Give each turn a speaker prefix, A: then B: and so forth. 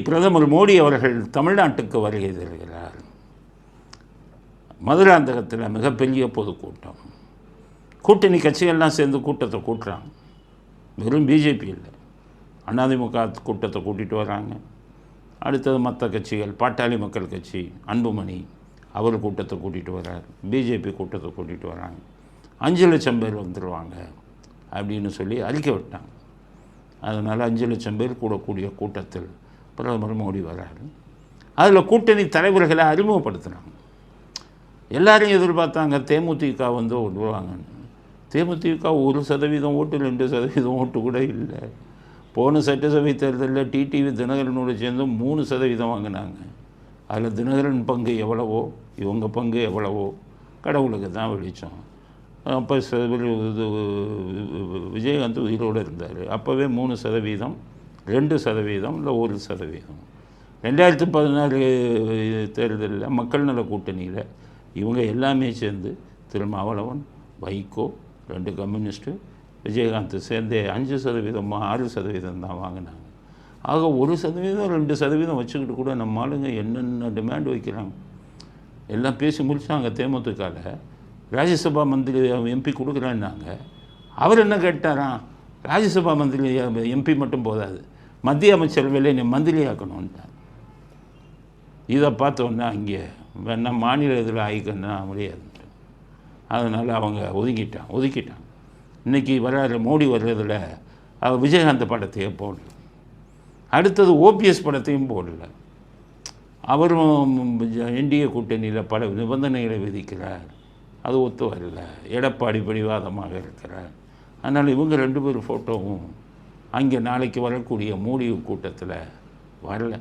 A: பிரதமர் மோடி அவர்கள் தமிழ்நாட்டுக்கு வருகை தருகிறார். மதுராந்தகத்தில் மிகப்பெரிய பொதுக்கூட்டம். கூட்டணி கட்சிகள்லாம் சேர்ந்து கூட்டத்தை கூட்டுறாங்க. வெறும் பிஜேபி இல்லை, அதிமுக கூட்டத்தை கூட்டிகிட்டு வராங்க. அடுத்தது மற்ற கட்சிகள், பாட்டாளி மக்கள் கட்சி அன்புமணி அவர் கூட்டத்தை கூட்டிகிட்டு வர்றார், பிஜேபி கூட்டத்தை கூட்டிகிட்டு வராங்க. 5 லட்சம் பேர் வந்துடுவாங்க அப்படின்னு சொல்லி அறிக்கை விட்டாங்க. அதனால் 5 லட்சம் பேர் கூடக்கூடிய கூட்டத்தில் பிரதமர் மோடி வர்றாரு. அதில் கூட்டணி தலைவர்களை அறிமுகப்படுத்துகிறாங்க. எல்லாரையும் எதிர்பார்த்தாங்க தேமுதிக வந்து விடுவாங்கன்னு. தேமுதிக 1% ஓட்டு 2% ஓட்டு கூட இல்லை. போன சட்டசபை தேர்தலில் டிடிவி தினகரனோடு சேர்ந்து 3% வாங்கினாங்க. அதில் தினகரன் பங்கு எவ்வளவோ இவங்க பங்கு எவ்வளவோ கடவுளுக்கு தான் வெளிச்சம். அப்போ விஜயகாந்த் உயிரோடு இருந்தார். அப்போவே 3%, 2% இல்லை 1%. 2016 தேர்தலில் மக்கள் நல கூட்டணியில் இவங்க எல்லாமே சேர்ந்து திருமாவளவன், வைகோ, 2 கம்யூனிஸ்ட்டு, விஜயகாந்த் சேர்ந்து 5%, 6% தான் வாங்கினாங்க. ஆக 1%, 2% வச்சுக்கிட்டு கூட நம்ம ஆளுங்க என்னென்ன டிமாண்ட் வைக்கிறாங்க எல்லாம் பேசி முடிச்சாங்க. தேமுதிகவில் ராஜ்யசபா மந்திரி எம்பி கொடுக்குறேன்னாங்க. அவர் என்ன கேட்டாராம், ராஜ்யசபா மந்திரி எம்பி மட்டும் போதாது, மத்திய அமைச்சரவையில் நீ மந்திரி ஆக்கணும்ட்டார். இதை பார்த்தோன்னா அங்கே வேணா மாநில இதில் ஆகிக்கன்னா முடியாதுன்ட்டு. அதனால் அவங்க ஒதுக்கிட்டாங்க. இன்றைக்கி வர்ற மோடி வர்றதில் அவர் விஜயகாந்த் படத்தையே போடல. அடுத்தது ஓபிஎஸ் படத்தையும் போடல. அவரும் என்டிஏ கூட்டணியில் பல நிபந்தனைகளை விதிக்கிறார். அது ஒத்து வரல. எடப்பாடி பிடிவாதமாக இருக்கிறார். அதனால் இவங்க 2 பேர் ஃபோட்டோவும் அங்கே நாளைக்கு வரக்கூடிய மோடி கூட்டத்தில் வரல.